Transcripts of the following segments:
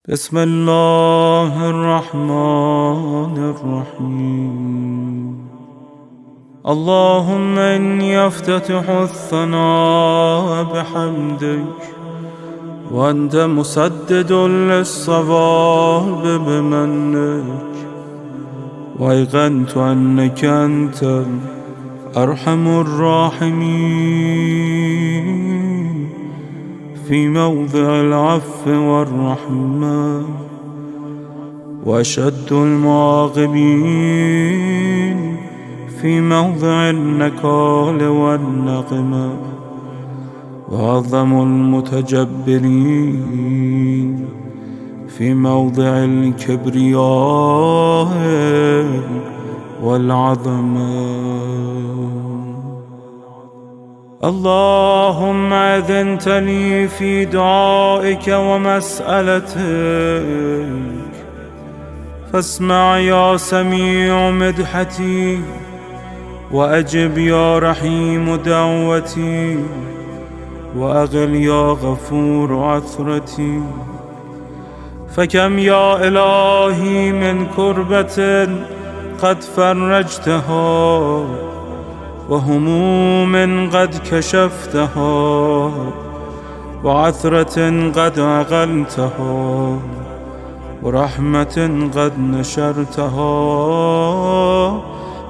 بسم الله الرحمن الرحيم. اللهم إني أفتتح الثناء بحمدك وأنت مسدد للصواب بمنك، وأيقنت أنك أنت أرحم الراحمين في موضع العفو والرحمة، وأشد المعاقبين في موضع النكال والنقمة، وأعظم المتجبرين في موضع الكبرياء والعظمة. اللهم أذنت لي في دعائك ومسألتك، فاسمع يا سميع مدحتي، وأجب يا رحيم دعوتي، وأغل يا غفور عثرتي. فكم يا إلهي من كربة قد فرجتها، وهموم قد كشفتها، وعثرة قد أغلتها، ورحمة قد نشرتها،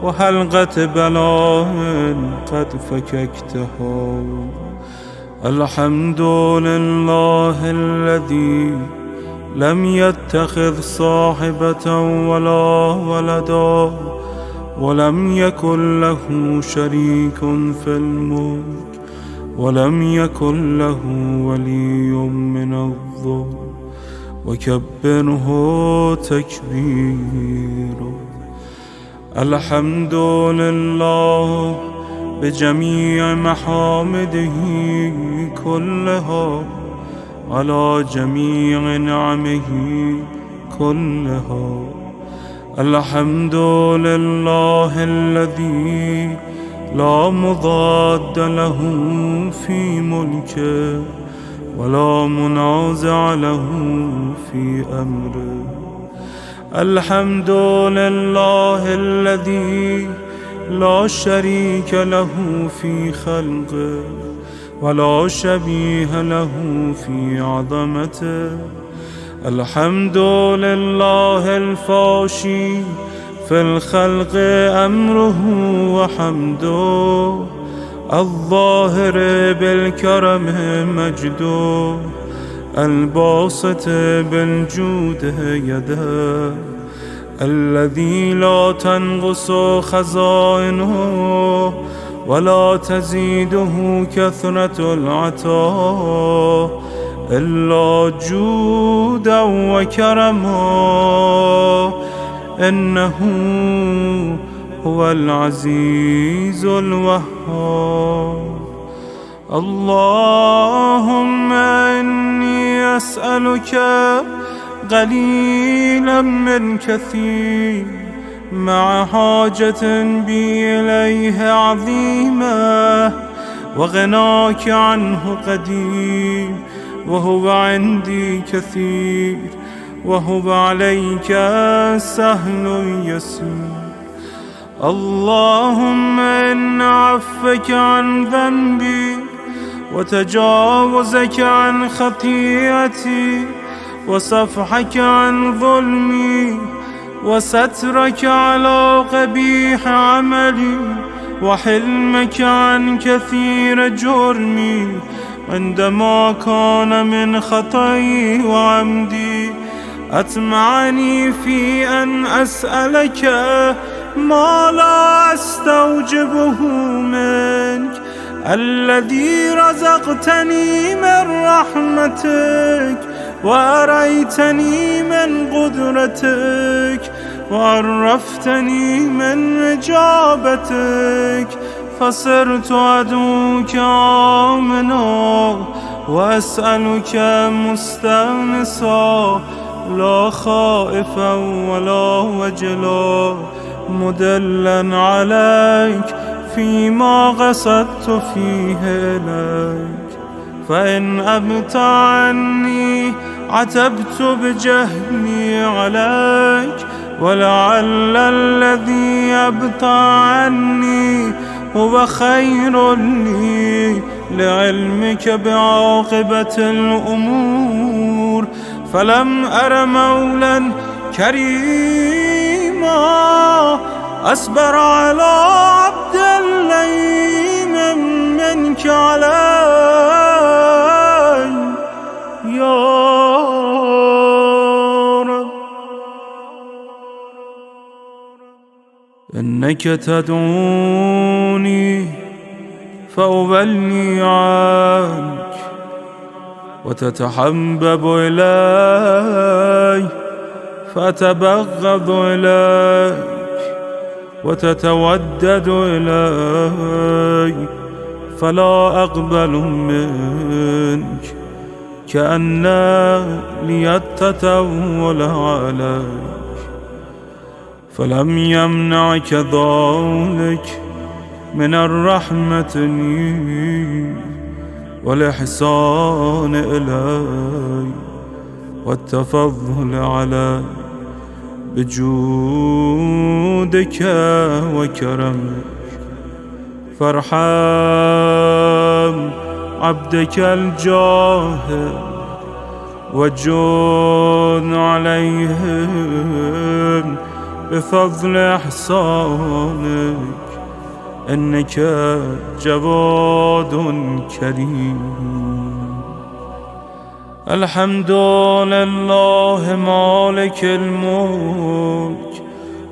وحلقة بلاء قد فككتها. الحمد لله الذي لم يتخذ صاحبة ولا ولدا، ولم يكن له شريك في الملك، ولم يكن له ولي من الظلم، وكبره تكبيرا. الحمد لله بجميع محامده كلها، على جميع نعمه كلها. الحمد لله الذي لا مضاد له في ملكه، ولا منازع له في أمره. الحمد لله الذي لا شريك له في خلقه، ولا شبيه له في عظمته. الحمد لله الفاشي في الخلق أمره وحمده، الظاهر بالكرم مجده، الباسط بالجود يده، الذي لا تنقص خزائنه ولا تزيده كثرة العطاء إلا جودا وكرما، إنه هو العزيز الوهاب. اللهم إني أسألك قليلا من كثير، مع حاجة بي إليه عظيمة، وغناك عنه قدير، وهو عندي كثير، وهو عليك سهل يسير. اللهم إن عفك عن ذنبي، وتجاوزك عن خطيئتي، وصفحك عن ظلمي، وسترك على قبيح عملي، وحلمك عن كثير جرمي، عندما كان من خطئي وعمدي أطمعني في أن أسألك ما لا أستوجبه منك، الذي رزقتني من رحمتك، وأريتني من قدرتك، وعرفتني من إجابتك، فصرت أدعوك آمنا، وأسألك مستأنسا، لا خائفا ولا وجلا، مدلا عليك فيما قصدت فيه إليك. فإن أبت عني عتبت بجهلي عليك، ولعل الذي يبقى عني هو خير لي لعلمك بعاقبة الأمور. فلم أر مولا كريما أصبر على عبد اللئيم منك علي يا رب. إنك تدعوني فأبلي عنك، وتتحبب إلي فأتبغض إليك، وتتودد إلي فلا أقبل منك، كأن لي التطول عليك. فلم يمنعك ذلك من الرحمة لي والإحسان إلي والتفضل علي بجودك وكرمك. فارحم عبدك الجاهل وجود عليهم بفضل إحسانك، إنك جواد كريم. الحمد لله مالك الملك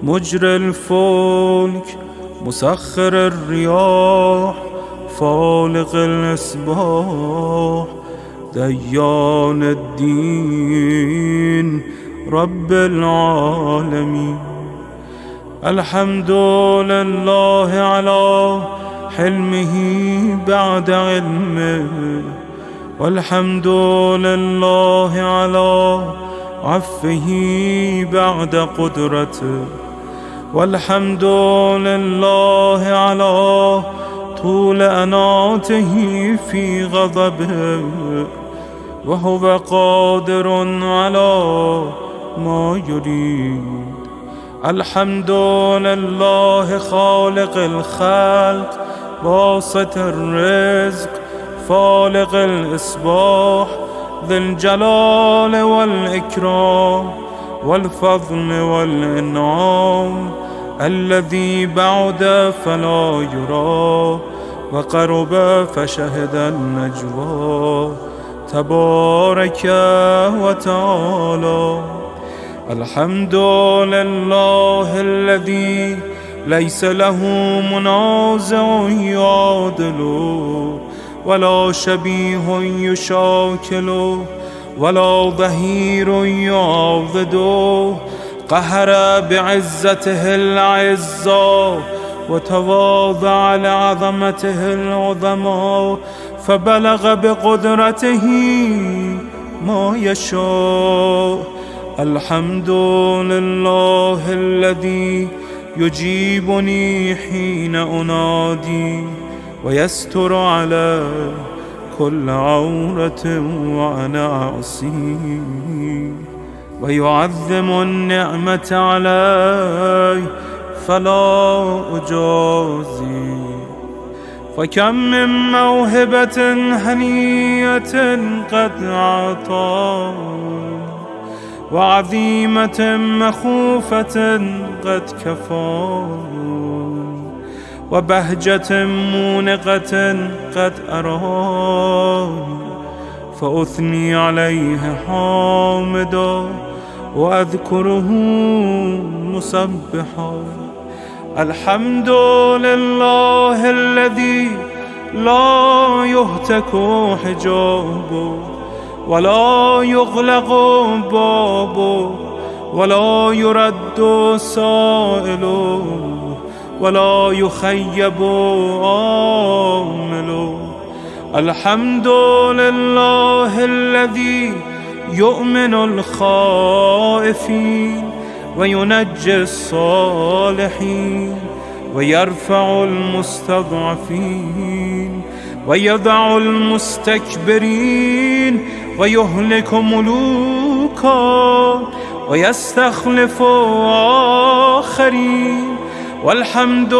مجري الفلك مسخر الرياح فالق الإصباح ديان الدين رب العالمين. الحمد لله على حلمه بعد علمه، والحمد لله على عفه بعد قدرته، والحمد لله على طول أناته في غضبه، وهو قادر على ما يريد. الحمد لله خالق الخلق باسط الرزق فالق الإصباح ذي الجلال والإكرام والفضل والإنعام، الذي بعد فلا يرى وقرب فشهد النجوى تبارك وتعالى. الحمد لله الذي ليس له منازع يعادله، ولا شبيه يشاكله، ولا ظهير يعاضده. قهر بعزته الأعزاء وتواضع لعظمته العظماء، فبلغ بقدرته ما يشاء. الحمد لله الذي يجيبني حين أنادي، ويستر على كل عورة وأنا أعصيه، ويعظم النعمة علي فلا أجازي. فكم من موهبة هنية قد أعطى، وعظيمة مخوفة قد كفى، وبهجة مونقة قد أرى، فأثني عليه حامدا وأذكره مسبحا. الحمد لله الذي لا يهتك حجابه، ولا يغلق بابه، ولا يرد سائله، ولا يخيب آمله. الحمد لله الذي يؤمن الخائفين وينجي الصالحين ويرفع المستضعفين ويضع المستكبرين ويهلك ملوكا ويستخلف آخرين. والحمد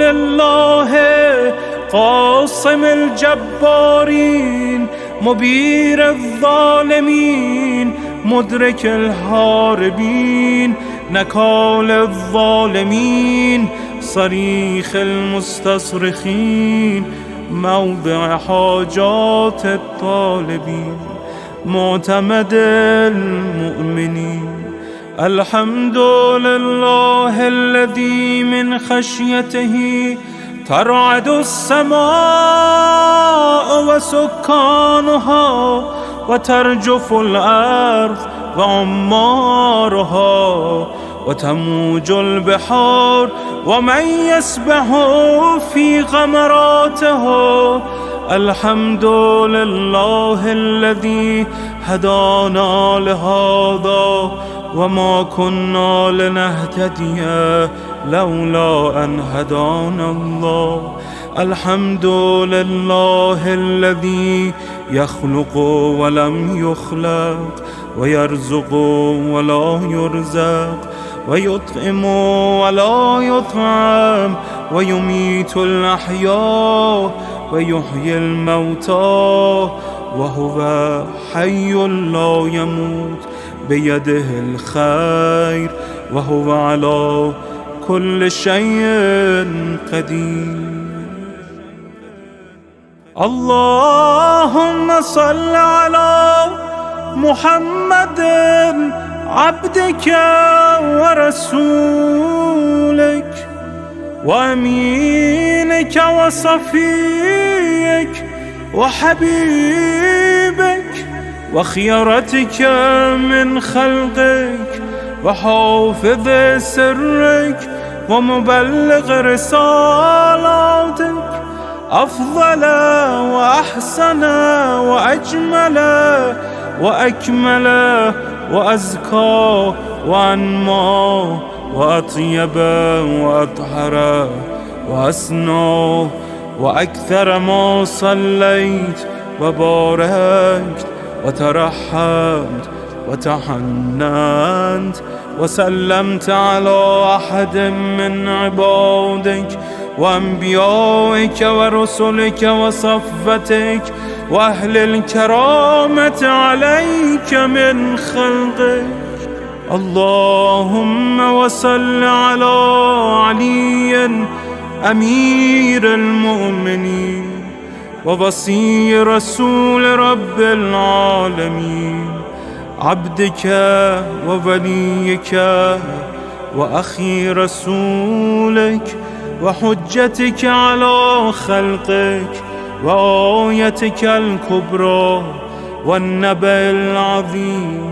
لله قاصم الجبارين مبير الظالمين مدرك الهاربين نكال الظالمين صريخ المستصرخين موضع حاجات الطالبين معتمد المؤمنين. الحمد لله الذي من خشيته ترعد السماء وسكانها وترجف الأرض وعمارها وتموج البحار ومن يسبح في غمراتها. الحمد لله الذي هدانا لهذا وما كنا لنهتدي لولا أن هدانا الله. الحمد لله الذي يخلق ولم يخلق ويرزق ولا يرزق ويطعم ولا يطعم ويميت الأحياء ويحيي الموتى وهو حي لا يموت بيده الخير وهو على كل شيء قدير. اللهم صل على محمد عبدك ورسولك وأمينك وصفيك وحبيبك وخيرتك من خلقك وحافظ سرك ومبلغ رسالاتك أفضل وأحسن وأجمل وأكمل وأزكى وأنمى وأطيب وأطهر وأسنى وأكثر ما صليت وباركت وترحمت وتحننت وسلمت على أحد من عبادك وأنبيائك ورسلك وصفتك وأهل الكرامة عليك من خلقك. اللهم وصل على علي أمير المؤمنين ووصي رسول رب العالمين عبدك ووليك وأخي رسولك وحجتك على خلقك وآيتك الكبرى والنبأ العظيم.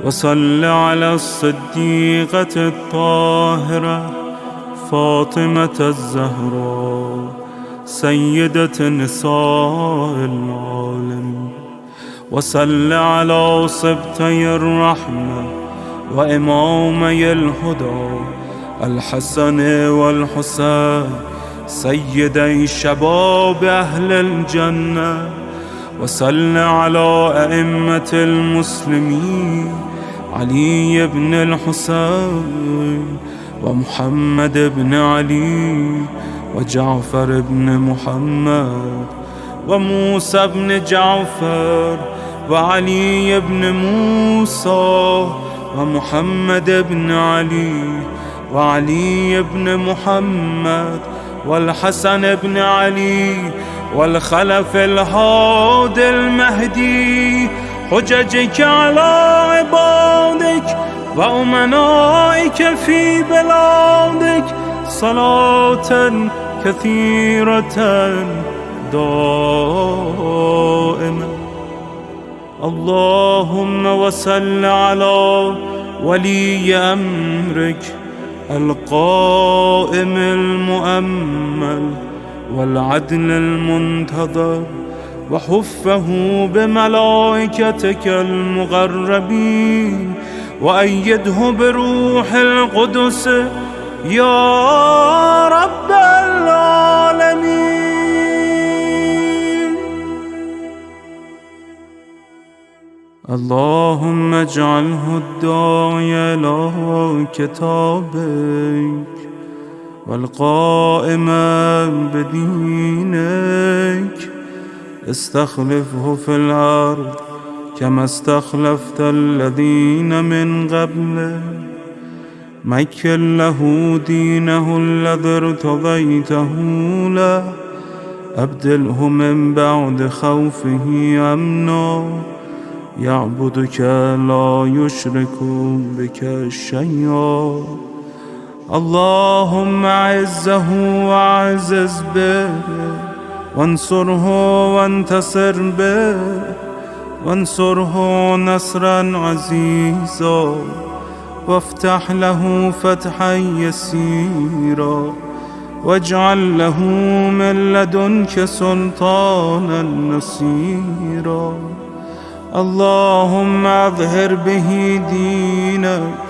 وصل على الصديقة الطاهرة فاطمة الزهراء سيدة نساء العالمين. وصل على سبطي الرحمة وإمامي الهدى الحسن والحسين سيدي شباب أهل الجنة. وصل على أئمة المسلمين علي بن الحسين ومحمد بن علي وجعفر بن محمد وموسى بن جعفر وعلي بن موسى ومحمد بن علي وعلي بن محمد والحسن بن علي والخلف الهادي المهدي حججك على عبادك وأمنائك في بلادك صلاة كثيرة دائمة. اللهم وصل على ولي أمرك القائم المؤمل والعدل المنتظر وحفه بملائكتك المغربين وأيده بروح القدس يا رب العالمين. اللهم اجعله الداعي إلى كتابك والقائم بدينك. استخلفه في الأرض كما استخلفت الذين من قبله. مكن له دينه الذي ارتضيته له. أبدله من بعد خوفه أمنا، يعبدك لا يشرك بك شيئا. اللهم أعزه وأعزز به، وانصره وانتصر به، وانصره نصرا عزيزا، وافتح له فتحا يسيرا، واجعل له من لدنك سلطانا نصيرا. اللهم أظهر به دينك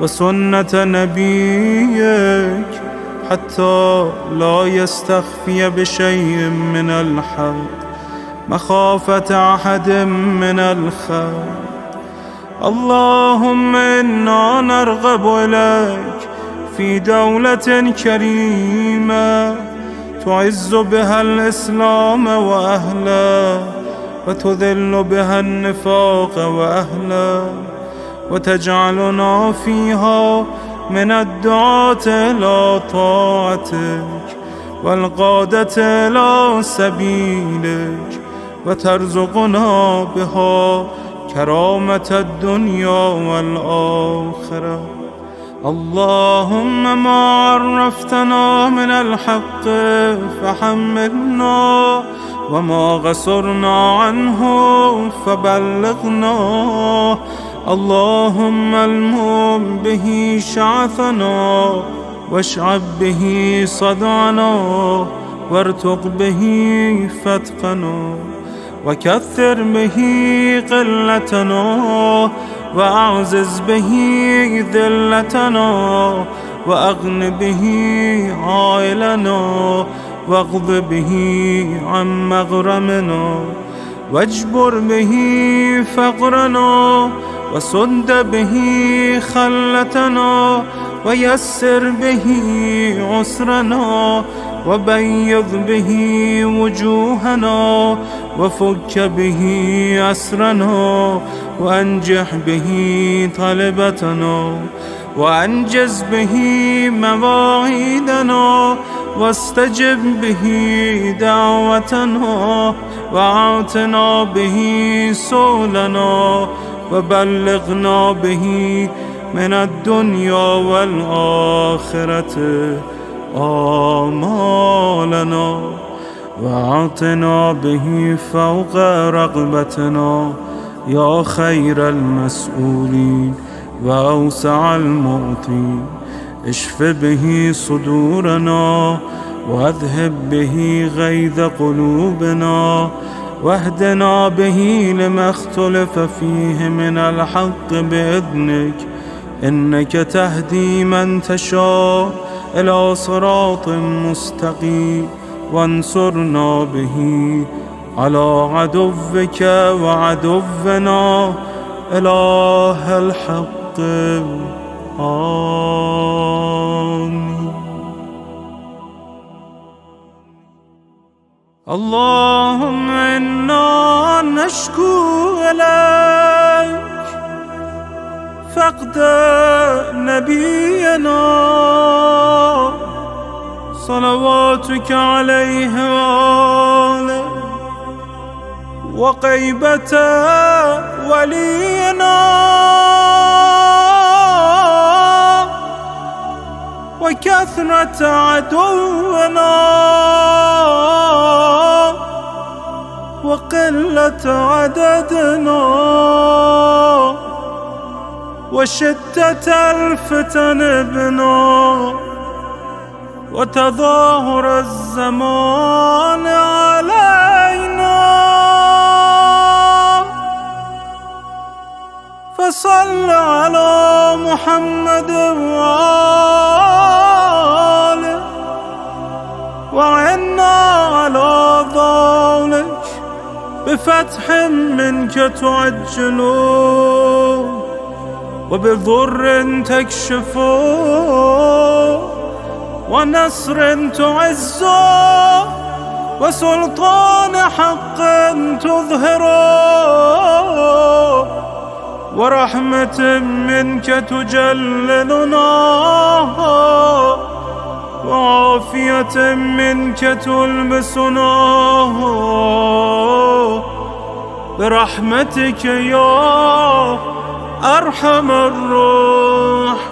وسنة نبيك حتى لا يستخفي بشيء من الحق مخافة أحد من الخلق. اللهم إنا نرغب إليك في دولة كريمة تعز بها الإسلام وأهله، وتذل بها النفاق وأهله، وتجعلنا فيها من الدعاة إلى طاعتك والقادة إلى سبيلك، وترزقنا بها كرامة الدنيا والآخرة. اللهم ما عرفتنا من الحق فحملنا، وما غصرنا عنه فبلغنا. اللهم المم به شعثنا، واشعب به صدعنا، وارتق به فتقنا، وكثر به قلتنا، وأعزز به ذلتنا، وأغن به عائلنا، واغض به عن مغرمنا، واجبر به فقرنا، وسد به خلتنا، ويسر به عسرنا، وبيض به وجوهنا، وفك به أسرنا، وأنجح به طلبتنا، وأنجز به مواعيدنا، واستجب به دعوتنا، وأعطنا به سؤلنا، وبلغنا به من الدنيا والآخرة آمالنا، وأعطنا به فوق رغبتنا يا خير المسؤولين وأوسع المعطين. اشف به صدورنا، واذهب به غيظ قلوبنا، واهدنا به لما اختلف فيه من الحق بإذنك، إنك تهدي من تشاء إلى صراط مستقيم. وانصرنا به على عدوك وعدونا إله الحق. آمين. اللهم إنا نشكو إليك فقد نبينا صلواتك عليه وآله، وغيبة ولينا، وكثرة عدونا، وقلة عددنا، وشدة الفتن بنا، وتظاهر الزمان علينا. فصل على محمد وآله، وعنا على ذلك بفتح منك تعجل وبضر تكشف ونصر تعز وسلطان حق تظهر ورحمة منك تجللنا وعافية منك تلبسنا برحمتك يا أرحم الراحمين.